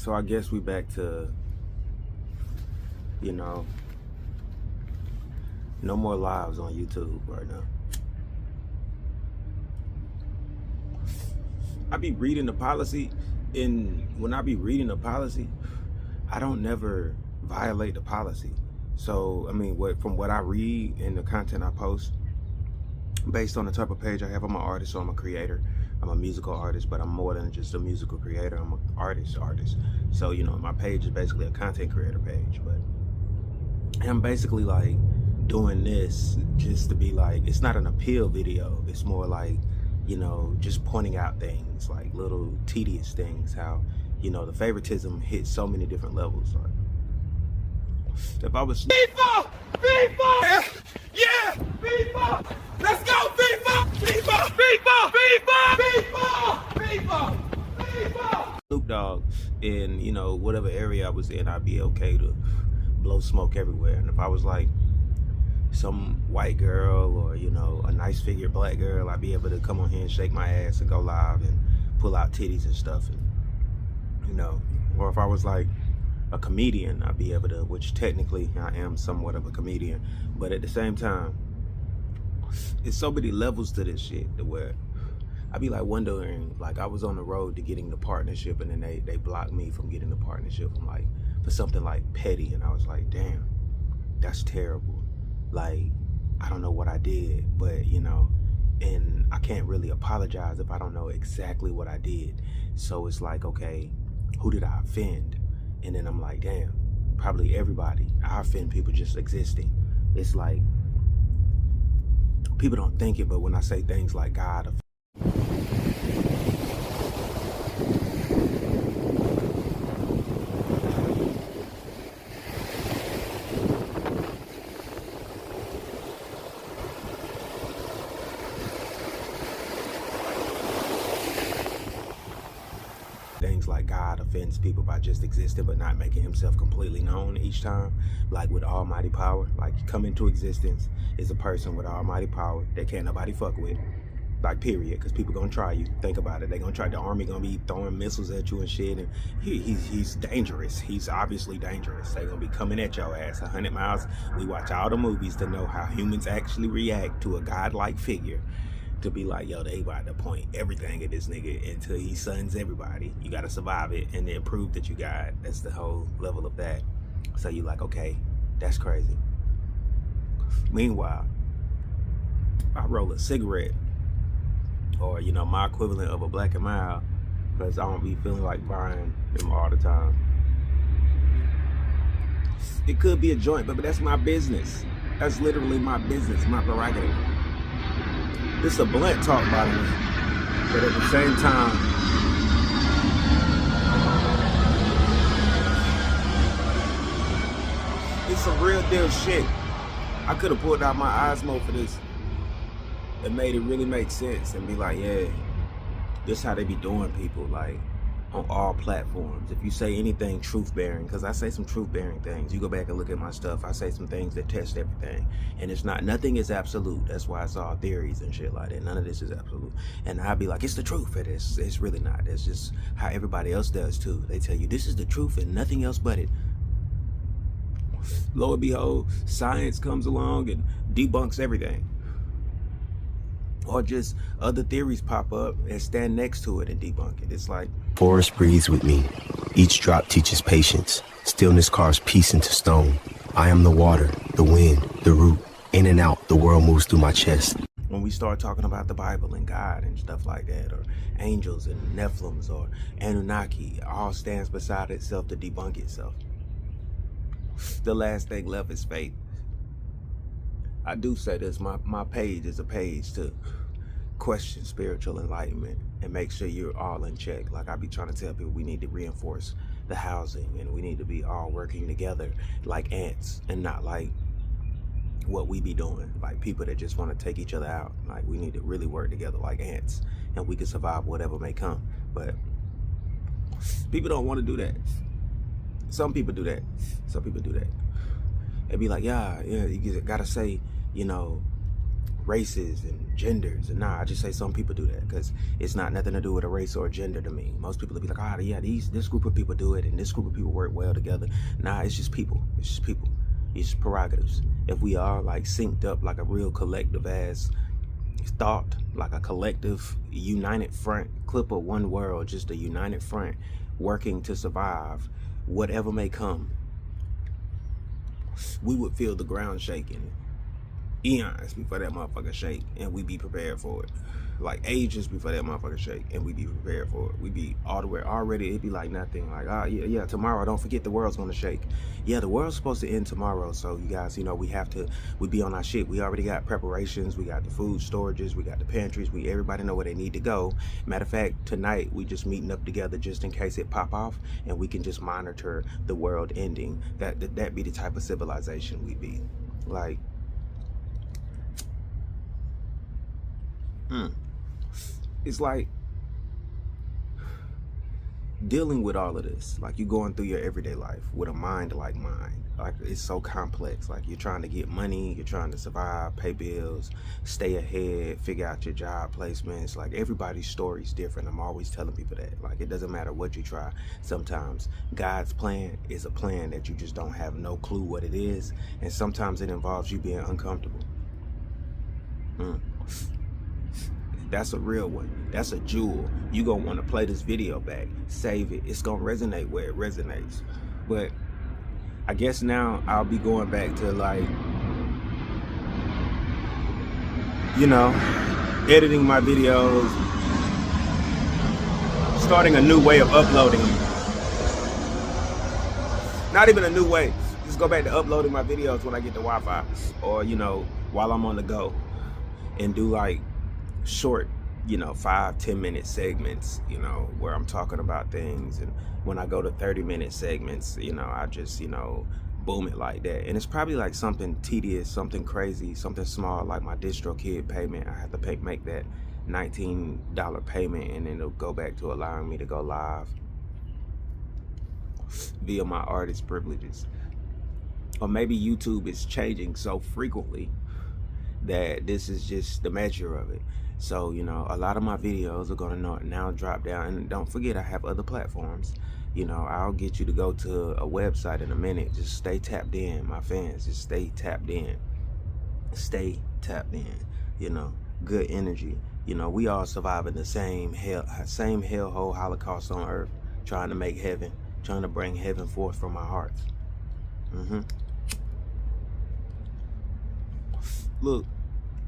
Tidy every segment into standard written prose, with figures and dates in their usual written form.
So I guess we back to, you know, no more lives on YouTube right now. I be reading the policy, and when I be reading the policy, I don't never violate the policy. So, I mean, from what I read and the content I post, based on the type of page I have, I'm an artist, so I'm a creator. I'm a musical artist, but I'm more than just a musical creator. I'm an artist. So, you know, my page is basically a content creator page, but I'm basically like doing this just to be like, it's not an appeal video. It's more like, you know, just pointing out things, like little tedious things, how, you know, the favoritism hits so many different levels. Like, if I was FIFA! FIFA! Yeah! FIFA! Let's go, FIFA! FIFA! FIFA! FIFA! FIFA! FIFA! Snoop Dogg in, you know, whatever area I was in, I'd be okay to blow smoke everywhere. And if I was like some white girl or, you know, a nice figured black girl, I'd be able to come on here and shake my ass and go live and pull out titties and stuff. And, you know, or if I was like a comedian, I'd be able to, which technically I am somewhat of a comedian, but at the same time, it's so many levels to this shit to where I'd be like wondering, like I was on the road to getting the partnership, and then they blocked me from getting the partnership from like, for something like petty, and I was like, damn, that's terrible. Like, I don't know what I did, but you know, and I can't really apologize if I don't know exactly what I did. So it's like, okay, who did I offend? And then I'm like, damn, probably everybody. I offend people just existing. It's like, people don't think it, but when I say things like God, things like God offends people by just existing but not making himself completely known each time, like with almighty power. Like, you come into existence is a person with almighty power that can't nobody fuck with, like, period, because people gonna try you. Think about it. They gonna try, the army gonna be throwing missiles at you and shit, and he's dangerous. He's obviously dangerous. They gonna be coming at your ass 100 miles. We watch all the movies to know how humans actually react to a godlike figure, to be like, yo, they about to point everything at this nigga until he suns everybody. You gotta survive it and then prove that you got. That's the whole level of that. So you like, okay, that's crazy. Meanwhile, I roll a cigarette, or, you know, my equivalent of a Black and Mild, because I don't be feeling like buying them all the time. It could be a joint, but that's my business. That's literally my business, my prerogative. This is a blunt talk, by the way, but at the same time, it's some real deal shit. I could have pulled out my Osmo for this and made it really make sense and be like, yeah, this is how they be doing people, like, on all platforms. If you say anything truth-bearing, because I say some truth-bearing things, you go back and look at my stuff, I say some things that test everything, and it's not, nothing is absolute. That's why it's all theories and shit like that. None of this is absolute. And I'd be like, it's the truth. It's really not. It's just how everybody else does too. They tell you this is the truth and nothing else but it. Lo and behold, science comes along and debunks everything. Or just other theories pop up and stand next to it and debunk it. It's like, forest breathes with me. Each drop teaches patience. Stillness carves peace into stone. I am the water, the wind, the root. In and out, the world moves through my chest. When we start talking about the Bible and God and stuff like that, or angels and Nephilims or Anunnaki, it all stands beside itself to debunk itself. The last thing left is faith. I do say this, my page is a page to question spiritual enlightenment and make sure you're all in check. Like, I be trying to tell people we need to reinforce the housing, and we need to be all working together like ants and not like what we be doing, like people that just want to take each other out. Like, we need to really work together like ants, and we can survive whatever may come. But people don't want to do that. Some people do that. Some people do that. They be like, yeah, you gotta say, you know, races and genders. And nah, I just say some people do that because it's not nothing to do with a race or a gender to me. Most people will be like, oh yeah, this group of people do it and this group of people work well together. Nah, it's just people. It's just people. It's just prerogatives. If we are like synced up like a real collective ass thought, like a collective united front, clip of one world, just a united front working to survive whatever may come, we would feel the ground shaking eons before that motherfucker shake, and we be prepared for it. Like ages before that motherfucker shake, and we be prepared for it. We be all the way already. It'd be like nothing. Like, oh yeah, tomorrow. Don't forget the world's gonna shake. Yeah, the world's supposed to end tomorrow. So you guys, you know, we be on our shit. We already got preparations. We got the food storages. We got the pantries. Everybody know where they need to go. Matter of fact, tonight we just meeting up together just in case it pop off, and we can just monitor the world ending. That be the type of civilization we be. Like. It's like dealing with all of this, like you going through your everyday life with a mind like mine. Like it's so complex. Like you're trying to get money, you're trying to survive, pay bills, stay ahead, figure out your job placements. Like everybody's story is different. I'm always telling people that. Like it doesn't matter what you try. Sometimes God's plan is a plan that you just don't have no clue what it is, and sometimes it involves you being uncomfortable. That's a real one. That's a jewel. You gonna want to play this video back, save it. It's gonna resonate where it resonates. But I guess now I'll be going back to like, you know, editing my videos, starting a new way of uploading. Not even a new way. Just go back to uploading my videos when I get the Wi-Fi, or you know, while I'm on the go, and do like short, you know, 5-10 minute segments, you know, where I'm talking about things. And when I go to 30-minute segments, you know, I just, you know, boom it like that. And it's probably like something tedious, something crazy, something small, like my DistroKid payment. I have to make that $19 payment, and then it'll go back to allowing me to go live via my artist privileges. Or maybe YouTube is changing so frequently that this is just the measure of it. So, you know, a lot of my videos are gonna now drop down. And don't forget, I have other platforms. You know, I'll get you to go to a website in a minute. Just stay tapped in, my fans. Just stay tapped in. Stay tapped in. You know, good energy. You know, we all surviving the same hellhole Holocaust on earth, trying to make heaven, trying to bring heaven forth from our hearts. Look,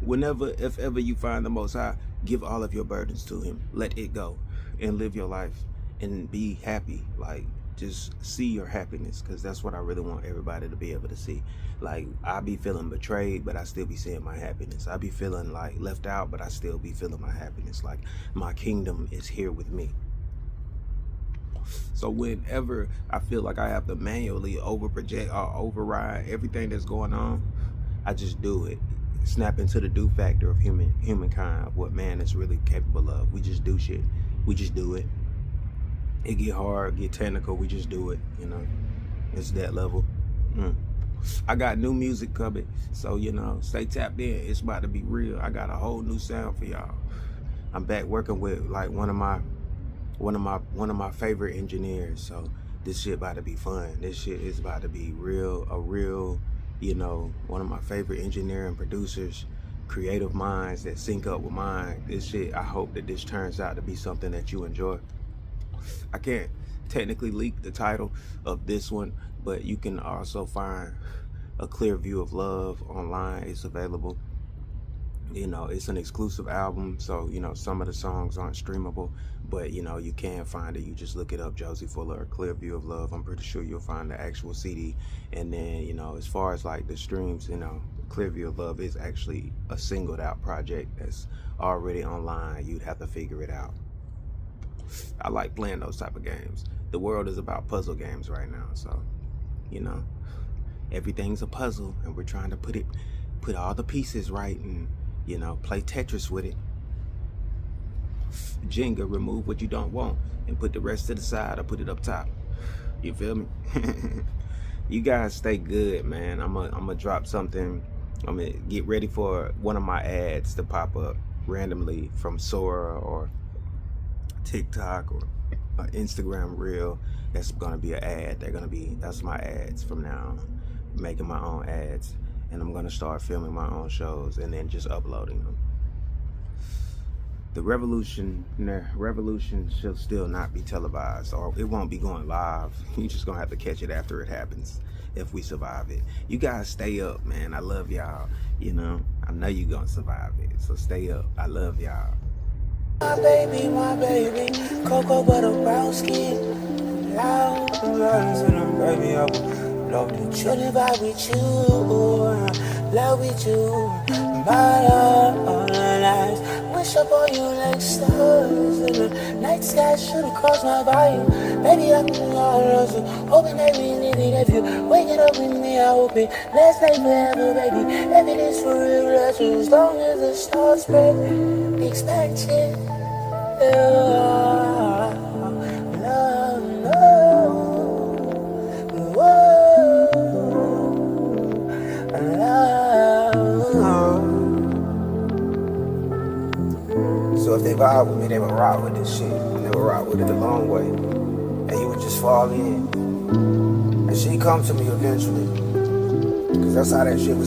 if ever you find the Most High, give all of your burdens to him. Let it go and live your life and be happy. Like, just see your happiness, because that's what I really want everybody to be able to see. Like, I be feeling betrayed, but I still be seeing my happiness. I be feeling like left out, but I still be feeling my happiness. Like, my kingdom is here with me. So whenever I feel like I have to manually override everything that's going on, I just do it. Snap into the do factor of humankind, of what man is really capable of. We just do shit. We just do it. It get hard, get technical, we just do it, you know. It's that level. I got new music coming, so you know, stay tapped in. It's about to be real. I got a whole new sound for y'all. I'm back working with like one of my favorite engineers, so this shit about to be fun. This shit is about to be real, you know, one of my favorite engineering producers, creative minds that sync up with mine. This shit, I hope that this turns out to be something that you enjoy. I can't technically leak the title of this one, but you can also find A Clear View of Love online. It's available. You know, it's an exclusive album, so you know, some of the songs aren't streamable, but you know, you can find it. You just look it up, Josey Fuller, A Clear View of Love. I'm pretty sure you'll find the actual CD. And then, you know, as far as like the streams, you know, Clear View of Love is actually a singled out project that's already online. You'd have to figure it out. I like playing those type of games. The world is about puzzle games right now, so you know, everything's a puzzle, and we're trying to put all the pieces right, and you know, play Tetris with it. Jenga, remove what you don't want and put the rest to the side, or put it up top. You feel me? You guys stay good, man. I'm gonna drop something I'm gonna get ready for one of my ads to pop up randomly from Sora or TikTok or Instagram Reel. That's gonna be an ad. That's my ads from now on. Making my own ads, and I'm gonna start filming my own shows and then just uploading them. The revolution should still not be televised, or it won't be going live. You just gonna have to catch it after it happens, if we survive it. You guys stay up, man. I love y'all. You know, I know you gonna survive it, so stay up. I love y'all. My baby, cocoa butter brown skin, loud runs and I'm baby, I would love to truly vibe with you, love with you, but all the lives, wish upon you like stars in the night sky, should've crossed my bayou, baby, I'm all lost, hoping every minute if you waking up with me, I hope it last night forever, baby, evidence for real, that's as long as the stars spread, expect it. So if they vibe with me, they would rock with this shit. And they would rock with it the long way. And you would just fall in. And she come to me eventually. Cause that's how that shit was.